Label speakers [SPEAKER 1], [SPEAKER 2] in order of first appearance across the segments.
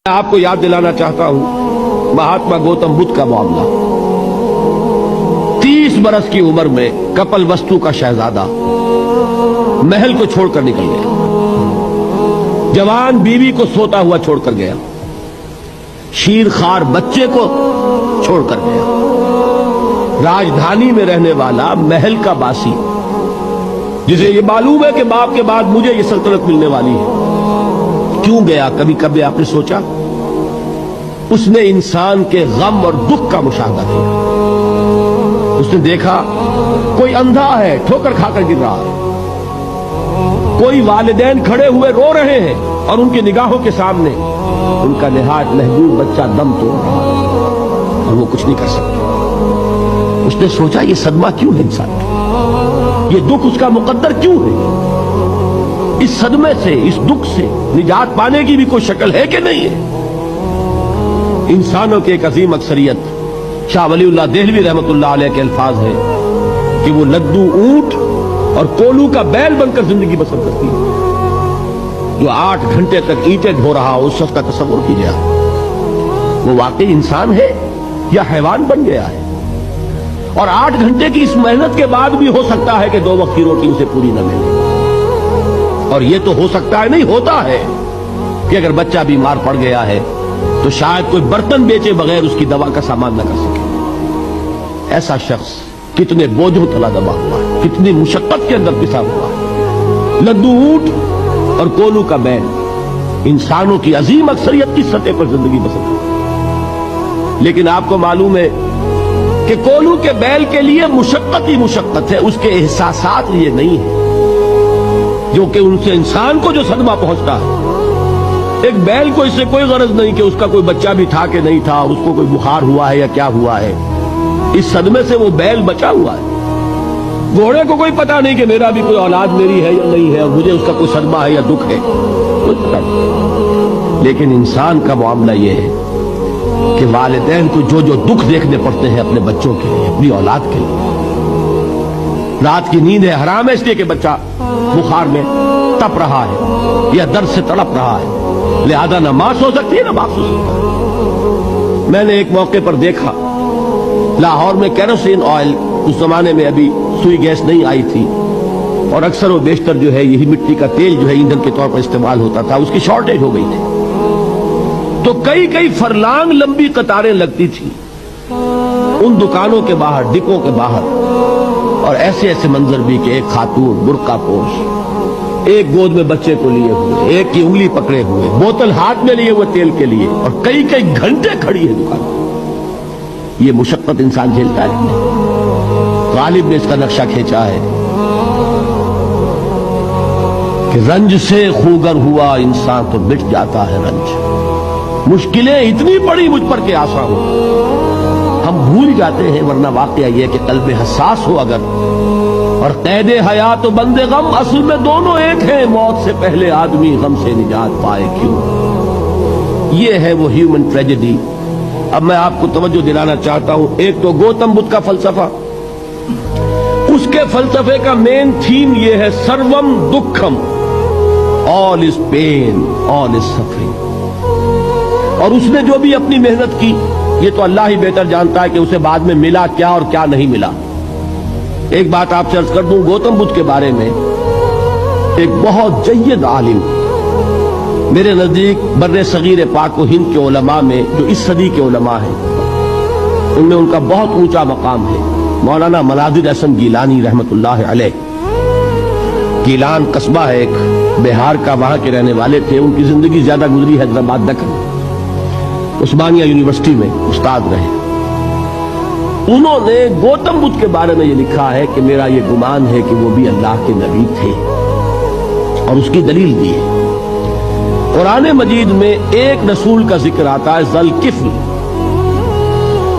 [SPEAKER 1] آپ کو یاد دلانا چاہتا ہوں مہاتما گوتم بدھ کا معاملہ۔ 30 برس کی عمر میں کپل وستو کا شہزادہ محل کو چھوڑ کر نکل گیا، جوان بیوی کو سوتا ہوا چھوڑ کر گیا، شیر خوار بچے کو چھوڑ کر گیا، راجدھانی میں رہنے والا محل کا باسی جسے یہ معلوم ہے کہ باپ کے بعد مجھے یہ سلطنت ملنے والی ہے، کیوں گیا؟ کبھی کبھی آپ نے سوچا؟ اس نے انسان کے غم اور دکھ کا مشاہدہ کیا۔ اس نے دیکھا کوئی اندھا ہے ٹھوکر کھا کر گر رہا ہے، کوئی والدین کھڑے ہوئے رو رہے ہیں اور ان کی نگاہوں کے سامنے ان کا نہایت محبوب بچہ دم توڑ رہا ہے اور وہ کچھ نہیں کر سکتا۔ اس نے سوچا یہ صدمہ کیوں ہے انسان کا، یہ دکھ اس کا مقدر کیوں ہے؟ اس صدمے سے، اس دکھ سے نجات پانے کی بھی کوئی شکل ہے کہ نہیں ہے؟ انسانوں کی ایک عظیم اکثریت، شاہ ولی اللہ دہلوی رحمت اللہ علیہ کے الفاظ ہیں کہ وہ لدو اونٹ اور کولو کا بیل بن کر زندگی بسر کرتی ہے۔ جو 8 گھنٹے تک اینٹیں ڈھو رہا ہو، اس شخص کا تصور کیجیے، وہ واقعی انسان ہے یا حیوان بن گیا ہے؟ اور 8 گھنٹے کی اس محنت کے بعد بھی ہو سکتا ہے کہ 2 وقت کی روٹی اسے پوری نہ ملے، اور یہ تو ہو سکتا ہے، نہیں ہوتا ہے کہ اگر بچہ بیمار پڑ گیا ہے تو شاید کوئی برتن بیچے بغیر اس کی دوا کا سامان نہ کر سکے۔ ایسا شخص کتنے بوجھوں تلا دبا ہوا ہے، کتنی مشقت کے اندر پسا ہوا ہے۔ لدو اونٹ اور کولو کا بیل انسانوں کی عظیم اکثریت کی سطح پر زندگی بسر کرتی ہے، لیکن آپ کو معلوم ہے کہ کولو کے بیل کے لیے مشقت ہی مشقت ہے، اس کے احساسات یہ نہیں ہے جو کہ ان سے انسان کو جو صدمہ پہنچتا ہے۔ ایک بیل کو اس سے کوئی غرض نہیں کہ اس کا کوئی بچہ بھی تھا کہ نہیں تھا، اس کو کوئی بخار ہوا ہے یا کیا ہوا ہے، اس صدمے سے وہ بیل بچا ہوا ہے۔ گھوڑے کو کوئی پتہ نہیں کہ میرا بھی کوئی اولاد میری ہے یا نہیں ہے، اور مجھے اس کا کوئی صدمہ ہے یا دکھ ہے، کوئی پتہ نہیں۔ لیکن انسان کا معاملہ یہ ہے کہ والدین کو جو جو دکھ دیکھنے پڑتے ہیں اپنے بچوں کے لیے، اپنی اولاد کے لیے۔ رات کی نیند ہے حرام ہے اس لیے کہ بچہ بخار میں تپ رہا ہے یا درد سے تڑپ رہا ہے، لہذا نہ ماں سو سکتی ہے نہ باپ سو سکتا ہے۔ میں نے ایک موقع پر دیکھا لاہور میں کیروسین آئل، اس زمانے میں ابھی سوئی گیس نہیں آئی تھی، اور اکثر و بیشتر جو ہے یہی مٹی کا تیل جو ہے ایندھن کے طور پر استعمال ہوتا تھا، اس کی شارٹیج ہو گئی تھی، تو کئی فرلانگ لمبی قطاریں لگتی تھی ان دکانوں کے باہر، ڈپوں کے باہر، اور ایسے منظر بھی کہ ایک خاتون برقع پوش، ایک گود میں بچے کو لیے ہوئے، ایک کی انگلی پکڑے ہوئے، بوتل ہاتھ میں لیے ہوئے تیل کے لیے، اور کئی گھنٹے کھڑی ہے دکان۔ یہ مشقت انسان جھیلتا ہے۔ غالب نے اس کا نقشہ کھینچا ہے کہ رنج سے خوگر ہوا انسان تو مٹ جاتا ہے رنج، مشکلیں اتنی پڑی مجھ پر کہ آسان ہو، ہم بھول جاتے ہیں، ورنہ واقعہ یہ کہ قلب حساس ہو اگر، اور قید حیات و بند غم اصل میں دونوں ایک ہیں، موت سے پہلے آدمی غم سے نجات پائے کیوں؟ یہ ہے وہ ہیومن ٹریجڈی۔ اب میں آپ کو توجہ دلانا چاہتا ہوں، ایک تو گوتم بدھ کا فلسفہ، اس کے فلسفے کا مین تھیم یہ ہے سروم دکھم، آل از پین، آل از سفرنگ، اور اس نے جو بھی اپنی محنت کی یہ تو اللہ ہی بہتر جانتا ہے کہ اسے بعد میں ملا کیا اور کیا نہیں ملا۔ ایک بات آپ سے عرض کر دوں گوتم بدھ کے بارے میں، ایک بہت جید عالم میرے نزدیک بر صغیر پاک و ہند کے علماء میں جو اس صدی کے علماء ہیں ان میں ان کا بہت اونچا مقام ہے، مولانا مناظر احسن گیلانی رحمت اللہ علیہ۔ گیلان قصبہ ہے ایک بہار کا، وہاں کے رہنے والے تھے، ان کی زندگی زیادہ گزری حیدرآباد دکن، عثمانیہ یونیورسٹی میں استاد رہے۔ انہوں نے گوتم بدھ کے بارے میں یہ لکھا ہے کہ میرا یہ گمان ہے کہ وہ بھی اللہ کے نبی تھے، اور اس کی دلیل دی ہے۔ قرآن مجید میں ایک رسول کا ذکر آتا ہے ذوالکفل،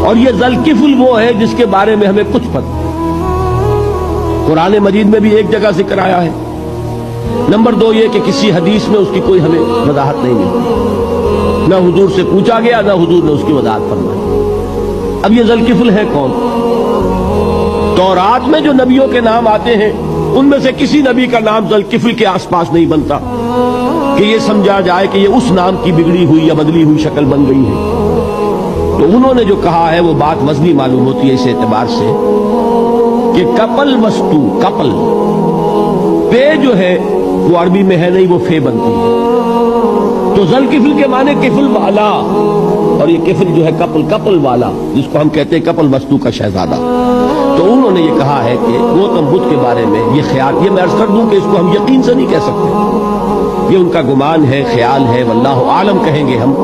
[SPEAKER 1] اور یہ ذوالکفل وہ ہے جس کے بارے میں ہمیں کچھ پتہ۔ قرآن مجید میں بھی ایک جگہ ذکر آیا ہے۔ نمبر 2 یہ کہ کسی حدیث میں اس کی کوئی ہمیں وضاحت نہیں ملتی، نہ حضور سے پوچھا گیا نہ حضور نے اس کی وضاحت فرمائی۔ اب یہ ذوالکفل ہے کون؟ تورات میں جو نبیوں کے نام آتے ہیں ان میں سے کسی نبی کا نام ذوالکفل کے آس پاس نہیں بنتا، کہ یہ سمجھا جائے کہ یہ اس نام کی بگڑی ہوئی یا بدلی ہوئی شکل بن گئی ہے۔ تو انہوں نے جو کہا ہے وہ بات وزنی معلوم ہوتی ہے اس اعتبار سے کہ کپل وستو، کپل پے جو ہے وہ عربی میں ہے نہیں، وہ فے بنتی ہے، تو ذل کفل کے معنی کفل والا، اور یہ کفل جو ہے کپل، کپل والا، جس کو ہم کہتے ہیں کپل وستو کا شہزادہ۔ تو انہوں نے یہ کہا ہے کہ گوتم بدھ کے بارے میں یہ خیال، یہ میں عرض کر دوں کہ اس کو ہم یقین سے نہیں کہہ سکتے، یہ ان کا گمان ہے، خیال ہے، واللہ عالم کہیں گے ہم۔